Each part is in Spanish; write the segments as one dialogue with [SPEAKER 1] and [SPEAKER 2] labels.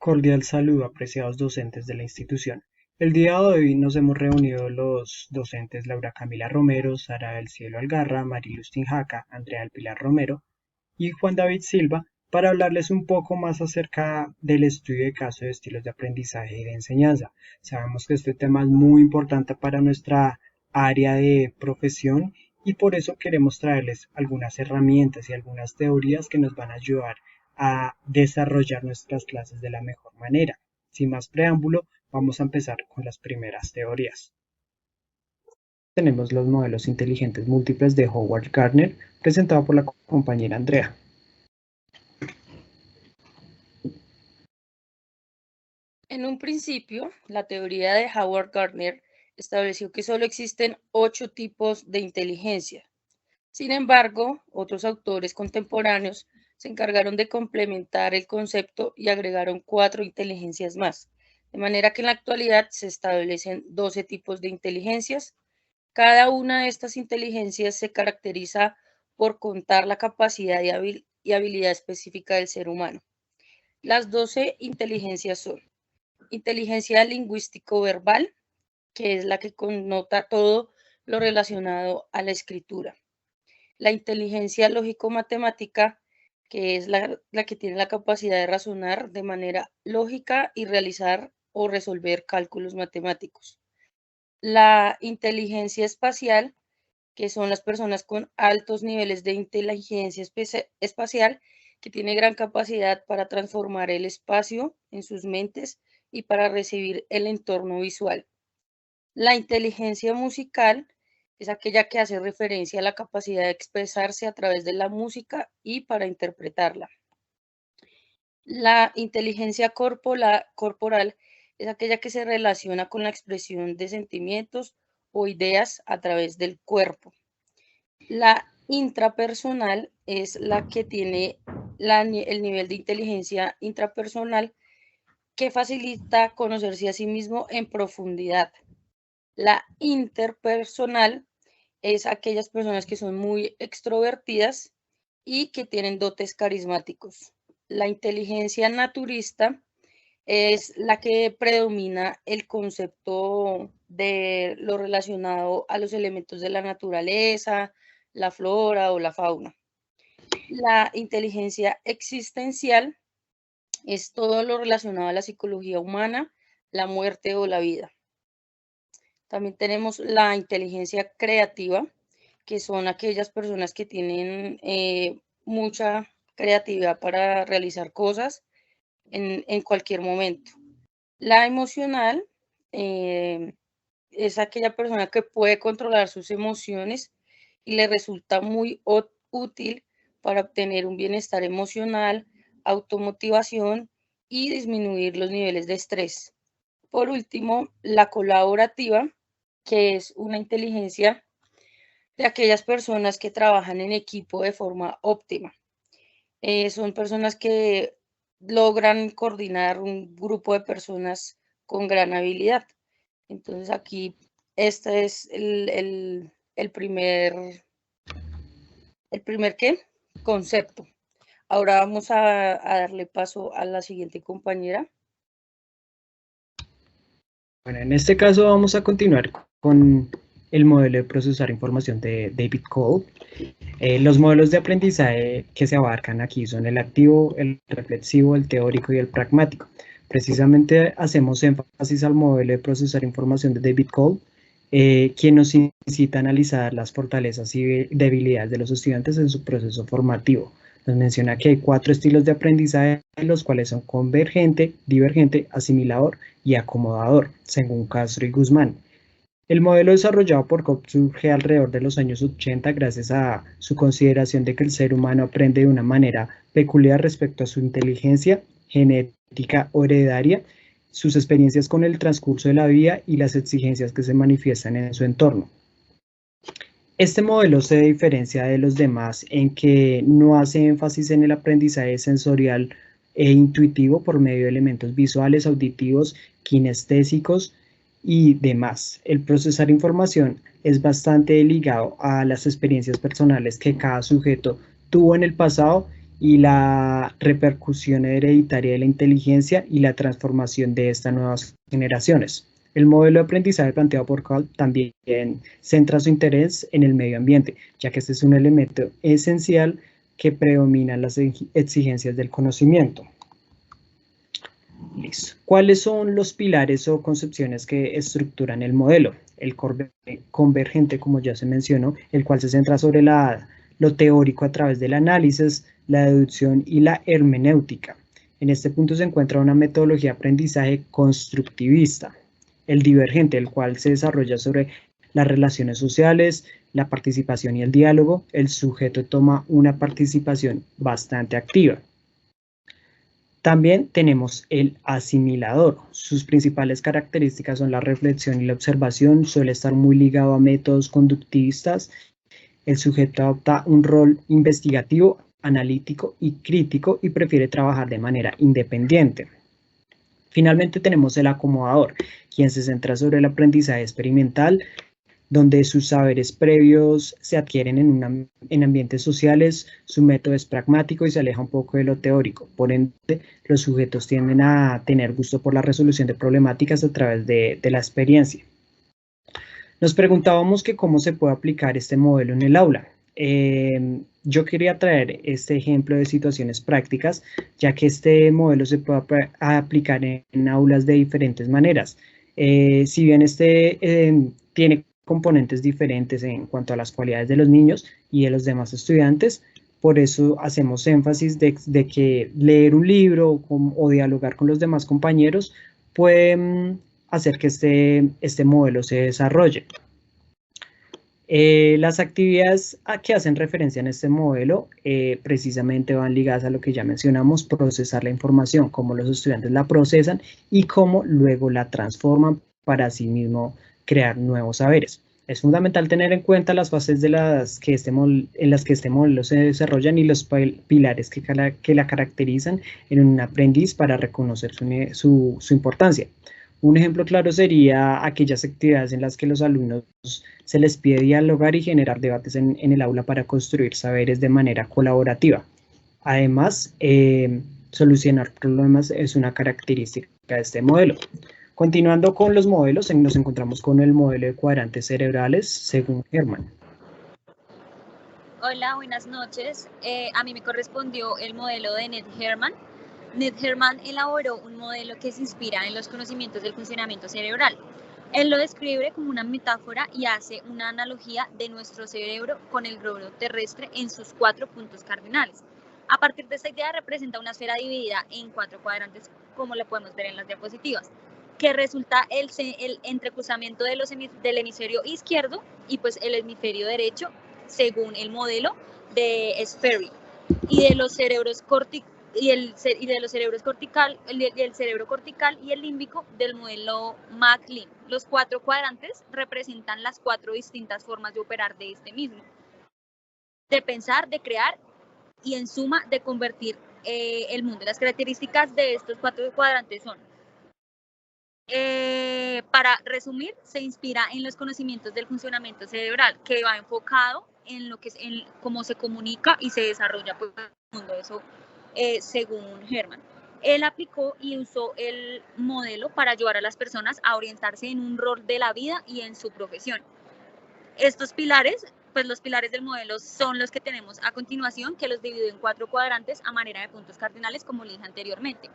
[SPEAKER 1] Cordial saludo, apreciados docentes de la institución. El día de hoy nos hemos reunido los docentes Laura Camila Romero, Sara del Cielo Algarra, Mariluz Tinjaca, Andrea del Pilar Romero y Juan David Silva para hablarles un poco más acerca del estudio de caso de estilos de aprendizaje y de enseñanza. Sabemos que este tema es muy importante para nuestra área de profesión y por eso queremos traerles algunas herramientas y algunas teorías que nos van a ayudar a desarrollar nuestras clases de la mejor manera. Sin más preámbulo, vamos a empezar con las primeras teorías. Tenemos los modelos inteligentes múltiples de Howard Gardner, presentado por la compañera Andrea.
[SPEAKER 2] En un principio, la teoría de Howard Gardner estableció que solo existen 8 tipos de inteligencia. Sin embargo, otros autores contemporáneos se encargaron de complementar el concepto y agregaron 4 inteligencias más, de manera que en la actualidad se establecen 12 tipos de inteligencias. Cada una de estas inteligencias se caracteriza por contar la capacidad y habilidad específica del ser humano. Las 12 inteligencias son: inteligencia lingüístico-verbal, que es la que connota todo lo relacionado a la escritura. La inteligencia lógico-matemática, que es la que tiene la capacidad de razonar de manera lógica y realizar o resolver cálculos matemáticos. La inteligencia espacial, que son las personas con altos niveles de inteligencia espacial, que tiene gran capacidad para transformar el espacio en sus mentes y para recibir el entorno visual. La inteligencia musical es aquella que hace referencia a la capacidad de expresarse a través de la música y para interpretarla. La inteligencia corporal es aquella que se relaciona con la expresión de sentimientos o ideas a través del cuerpo. La intrapersonal es la que tiene el nivel de inteligencia intrapersonal que facilita conocerse a sí mismo en profundidad. La interpersonal es aquellas personas que son muy extrovertidas y que tienen dotes carismáticos. La inteligencia naturista es la que predomina el concepto de lo relacionado a los elementos de la naturaleza, la flora o la fauna. La inteligencia existencial es todo lo relacionado a la psicología humana, la muerte o la vida. También tenemos la inteligencia creativa, que son aquellas personas que tienen mucha creatividad para realizar cosas en cualquier momento. La emocional es aquella persona que puede controlar sus emociones y le resulta muy útil para obtener un bienestar emocional, automotivación y disminuir los niveles de estrés. Por último, la colaborativa, que es una inteligencia de aquellas personas que trabajan en equipo de forma óptima. Son personas que logran coordinar un grupo de personas con gran habilidad. Entonces aquí este es el primer ¿qué? Concepto. Ahora vamos a darle paso a la siguiente compañera.
[SPEAKER 1] Bueno, en este caso vamos a continuar con el modelo de procesar información de David Cole. Los modelos de aprendizaje que se abarcan aquí son el activo, el reflexivo, el teórico y el pragmático. Precisamente hacemos énfasis al modelo de procesar información de David Cole, quien nos incita a analizar las fortalezas y debilidades de los estudiantes en su proceso formativo. Nos menciona que hay 4 estilos de aprendizaje, los cuales son convergente, divergente, asimilador y acomodador, según Castro y Guzmán. El modelo desarrollado por Cobb surge alrededor de los años 80 gracias a su consideración de que el ser humano aprende de una manera peculiar respecto a su inteligencia genética o heredaria, sus experiencias con el transcurso de la vida y las exigencias que se manifiestan en su entorno. Este modelo se diferencia de los demás en que no hace énfasis en el aprendizaje sensorial e intuitivo por medio de elementos visuales, auditivos, kinestésicos y demás. El procesar información es bastante ligado a las experiencias personales que cada sujeto tuvo en el pasado y la repercusión hereditaria de la inteligencia y la transformación de estas nuevas generaciones. El modelo de aprendizaje planteado por Cole también centra su interés en el medio ambiente, ya que este es un elemento esencial que predomina las exigencias del conocimiento. Listo. ¿Cuáles son los pilares o concepciones que estructuran el modelo? El convergente, como ya se mencionó, el cual se centra sobre lo teórico a través del análisis, la deducción y la hermenéutica. En este punto se encuentra una metodología de aprendizaje constructivista. El divergente, el cual se desarrolla sobre las relaciones sociales, la participación y el diálogo. El sujeto toma una participación bastante activa. También tenemos el asimilador. Sus principales características son la reflexión y la observación. Suele estar muy ligado a métodos conductivistas. El sujeto adopta un rol investigativo, analítico y crítico y prefiere trabajar de manera independiente. Finalmente tenemos el acomodador, quien se centra sobre el aprendizaje experimental, donde sus saberes previos se adquieren en ambientes sociales, su método es pragmático y se aleja un poco de lo teórico. Por ende, los sujetos tienden a tener gusto por la resolución de problemáticas a través de la experiencia. Nos preguntábamos que cómo se puede aplicar este modelo en el aula. Yo quería traer este ejemplo de situaciones prácticas, ya que este modelo se puede aplicar en aulas de diferentes maneras. Si bien tiene componentes diferentes en cuanto a las cualidades de los niños y de los demás estudiantes, por eso hacemos énfasis de que leer un libro o dialogar con los demás compañeros puede hacer que este modelo se desarrolle. Las actividades que hacen referencia en este modelo precisamente van ligadas a lo que ya mencionamos, procesar la información, cómo los estudiantes la procesan y cómo luego la transforman para así mismo crear nuevos saberes. Es fundamental tener en cuenta las fases en las que este modelo se desarrollan y los pilares que la caracterizan en un aprendiz para reconocer su importancia. Un ejemplo claro sería aquellas actividades en las que los alumnos se les pide dialogar y generar debates en el aula para construir saberes de manera colaborativa. Además, solucionar problemas es una característica de este modelo. Continuando con los modelos, nos encontramos con el modelo de cuadrantes cerebrales según Herman.
[SPEAKER 3] Hola, buenas noches. A mí me correspondió el modelo de Ned Herman. Ned Herman elaboró un modelo que se inspira en los conocimientos del funcionamiento cerebral. Él lo describe como una metáfora y hace una analogía de nuestro cerebro con el globo terrestre en sus 4 puntos cardinales. A partir de esta idea representa una esfera dividida en 4 cuadrantes, como lo podemos ver en las diapositivas, que resulta el entrecruzamiento del hemisferio izquierdo y pues el hemisferio derecho, según el modelo de Sperry, y de los cerebros el cerebro cortical y el límbico del modelo MacLean. Los 4 cuadrantes representan las 4 distintas formas de operar de este mismo, de pensar, de crear y en suma de convertir el mundo. Las características de estos 4 cuadrantes son: para resumir, se inspira en los conocimientos del funcionamiento cerebral, que va enfocado en lo que es en cómo se comunica y se desarrolla pues, el mundo. Eso según Herman. Él aplicó y usó el modelo para ayudar a las personas a orientarse en un rol de la vida y en su profesión. Estos pilares, pues los pilares del modelo son los que tenemos a continuación, que los divido en 4 cuadrantes a manera de puntos cardinales, como le dije anteriormente.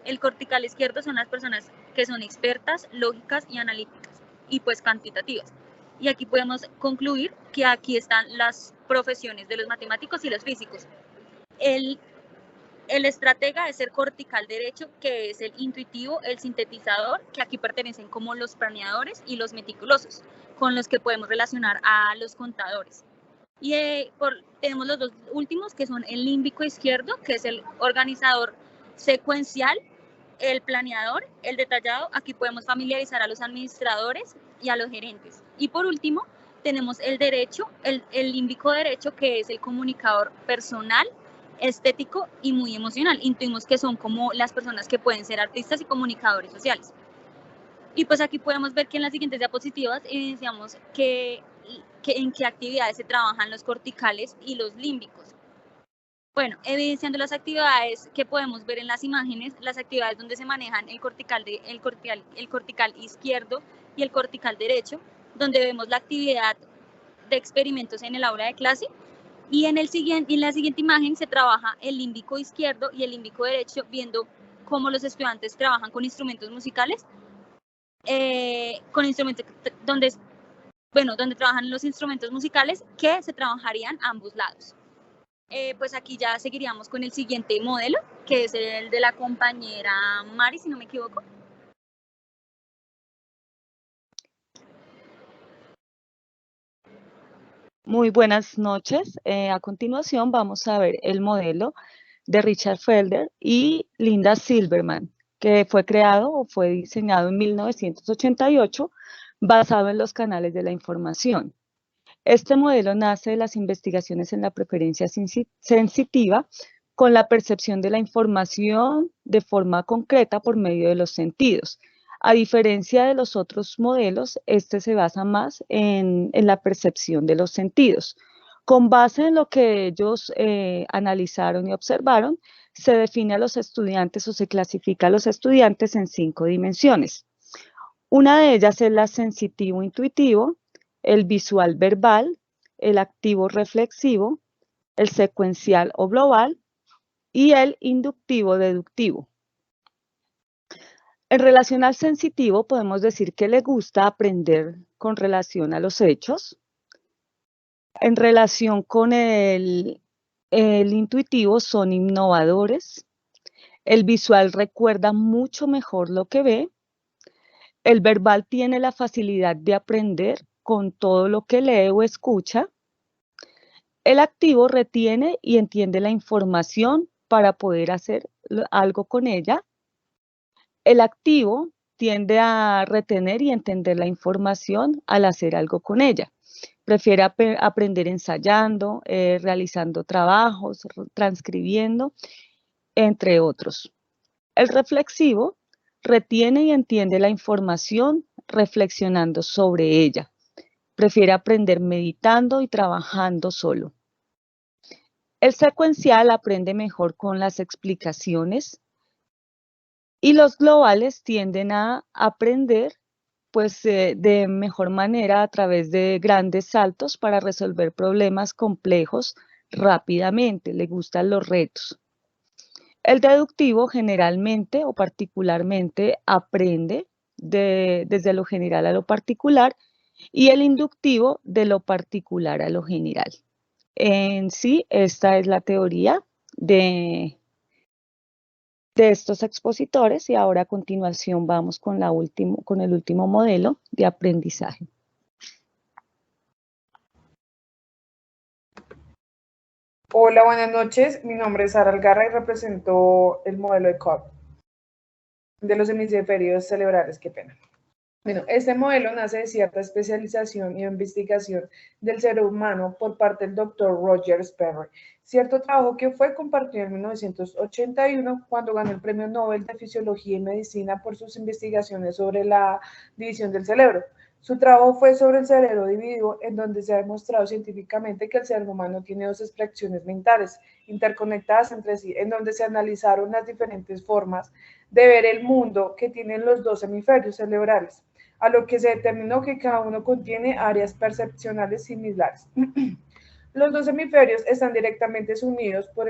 [SPEAKER 3] El cortical izquierdo son las personas que son expertas, lógicas y analíticas, y pues cuantitativas. Y aquí podemos concluir que aquí están las profesiones de los matemáticos y los físicos. El estratega es el cortical derecho, que es el intuitivo, el sintetizador, que aquí pertenecen como los planeadores y los meticulosos, con los que podemos relacionar a los contadores. Y tenemos los 2 últimos, que son el límbico izquierdo, que es el organizador secuencial, el planeador, el detallado. Aquí podemos familiarizar a los administradores y a los gerentes. Y por último, tenemos el derecho, el límbico derecho, que es el comunicador personal, estético y muy emocional. Intuimos que son como las personas que pueden ser artistas y comunicadores sociales. Y pues aquí podemos ver que en las siguientes diapositivas evidenciamos en qué actividades se trabajan los corticales y los límbicos. Bueno, evidenciando las actividades que podemos ver en las imágenes, las actividades donde se manejan el cortical izquierdo y el cortical derecho, donde vemos la actividad de experimentos en el aula de clase, y en la siguiente imagen se trabaja el límbico izquierdo y el límbico derecho, viendo cómo los estudiantes trabajan con instrumentos musicales, donde trabajan los instrumentos musicales que se trabajarían a ambos lados. Pues aquí ya seguiríamos con el siguiente modelo, que es el de la compañera Mari, si no me equivoco.
[SPEAKER 4] Muy buenas noches. A continuación vamos a ver el modelo de Richard Felder y Linda Silverman, que fue creado o fue diseñado en 1988 basado en los canales de la información. Este modelo nace de las investigaciones en la preferencia sensitiva con la percepción de la información de forma concreta por medio de los sentidos. A diferencia de los otros modelos, este se basa más en la percepción de los sentidos. Con base en lo que ellos analizaron y observaron, se define a los estudiantes o se clasifica a los estudiantes en 5 dimensiones. Una de ellas es la sensitivo-intuitivo, el visual verbal, el activo reflexivo, el secuencial o global y el inductivo deductivo. En relación al sensitivo, podemos decir que le gusta aprender con relación a los hechos. En relación con el intuitivo, son innovadores. El visual recuerda mucho mejor lo que ve. El verbal tiene la facilidad de aprender con todo lo que lee o escucha. El activo retiene y entiende la información para poder hacer algo con ella. El activo tiende a retener y entender la información al hacer algo con ella. Prefiere aprender ensayando, realizando trabajos, transcribiendo, entre otros. El reflexivo retiene y entiende la información reflexionando sobre ella. Prefiere aprender meditando y trabajando solo. El secuencial aprende mejor con las explicaciones y los globales tienden a aprender de mejor manera a través de grandes saltos para resolver problemas complejos rápidamente. Le gustan los retos. El deductivo generalmente o particularmente aprende desde lo general a lo particular y el inductivo de lo particular a lo general. En sí, esta es la teoría de estos expositores y ahora a continuación vamos con el último modelo de aprendizaje.
[SPEAKER 5] Hola, buenas noches. Mi nombre es Sara Algarra y represento el modelo de Cobb de los hemisferios cerebrales. Qué pena. Bueno, este modelo nace de cierta especialización y investigación del ser humano por parte del Dr. Roger Sperry, cierto trabajo que fue compartido en 1981 cuando ganó el Premio Nobel de Fisiología y Medicina por sus investigaciones sobre la división del cerebro. Su trabajo fue sobre el cerebro dividido, en donde se ha demostrado científicamente que el cerebro humano tiene dos expresiones mentales interconectadas entre sí, en donde se analizaron las diferentes formas de ver el mundo que tienen los dos hemisferios cerebrales, a lo que se determinó que cada uno contiene áreas percepcionales similares. Los dos hemisferios están directamente unidos por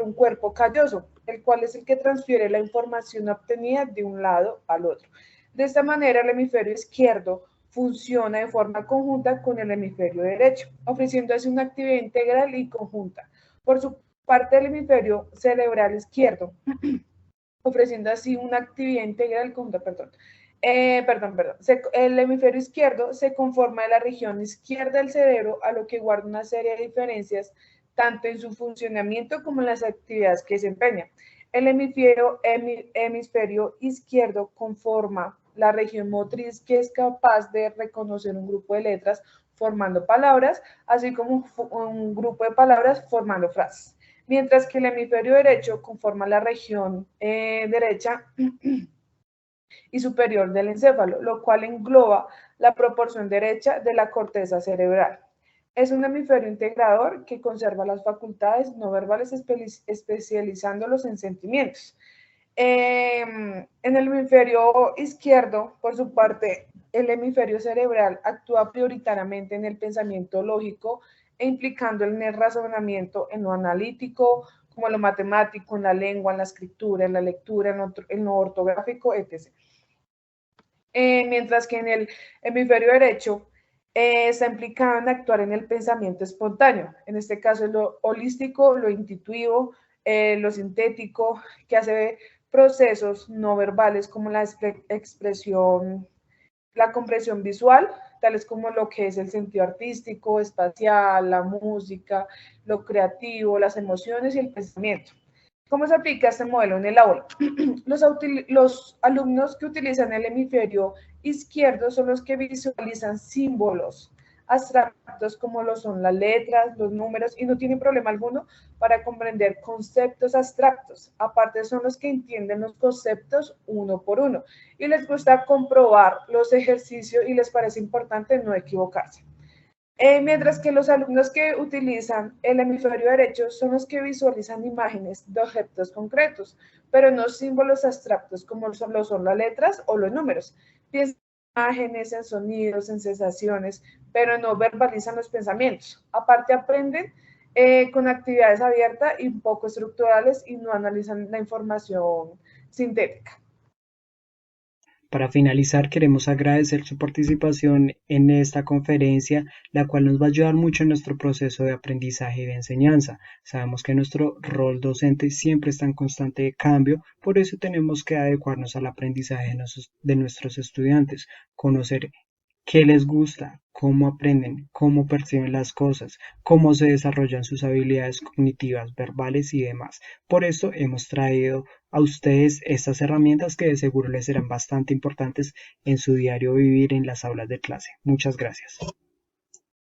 [SPEAKER 5] un cuerpo calloso, el cual es el que transfiere la información obtenida de un lado al otro. De esta manera, el hemisferio izquierdo funciona de forma conjunta con el hemisferio derecho, ofreciendo así una actividad integral y conjunta. Por su parte, el hemisferio cerebral izquierdo, ofreciendo así una actividad integral conjunta, el hemisferio izquierdo se conforma de la región izquierda del cerebro, a lo que guarda una serie de diferencias tanto en su funcionamiento como en las actividades que desempeña. El hemisferio izquierdo conforma la región motriz que es capaz de reconocer un grupo de letras formando palabras, así como un grupo de palabras formando frases. Mientras que el hemisferio derecho conforma la región derecha y superior del encéfalo, lo cual engloba la proporción derecha de la corteza cerebral. Es un hemisferio integrador que conserva las facultades no verbales especializándolos en sentimientos. En el hemisferio izquierdo, por su parte, el hemisferio cerebral actúa prioritariamente en el pensamiento lógico e implicando en el razonamiento en lo analítico, como lo matemático, en la lengua, en la escritura, en la lectura, en lo ortográfico, etc. Mientras que en el hemisferio derecho está implicado en actuar en el pensamiento espontáneo. En este caso, lo holístico, lo intuitivo, lo sintético, que hace procesos no verbales como la expresión, la comprensión visual, tales como lo que es el sentido artístico, espacial, la música, lo creativo, las emociones y el pensamiento. ¿Cómo se aplica este modelo en el aula? Los alumnos que utilizan el hemisferio izquierdo son los que visualizan símbolos abstractos como lo son las letras, los números, y no tienen problema alguno para comprender conceptos abstractos. Aparte, son los que entienden los conceptos uno por uno y les gusta comprobar los ejercicios y les parece importante no equivocarse. Mientras que los alumnos que utilizan el hemisferio derecho son los que visualizan imágenes de objetos concretos, pero no símbolos abstractos como lo son las letras o los números. Piensan en imágenes, en sonidos, en sensaciones, pero no verbalizan los pensamientos. Aparte aprenden con actividades abiertas y poco estructurales y no analizan la información sintética.
[SPEAKER 1] Para finalizar, queremos agradecer su participación en esta conferencia, la cual nos va a ayudar mucho en nuestro proceso de aprendizaje y de enseñanza. Sabemos que nuestro rol docente siempre está en constante cambio, por eso tenemos que adecuarnos al aprendizaje de nuestros estudiantes, conocer qué les gusta, cómo aprenden, cómo perciben las cosas, cómo se desarrollan sus habilidades cognitivas, verbales y demás. Por eso hemos traído a ustedes estas herramientas que de seguro les serán bastante importantes en su diario vivir en las aulas de clase. Muchas gracias.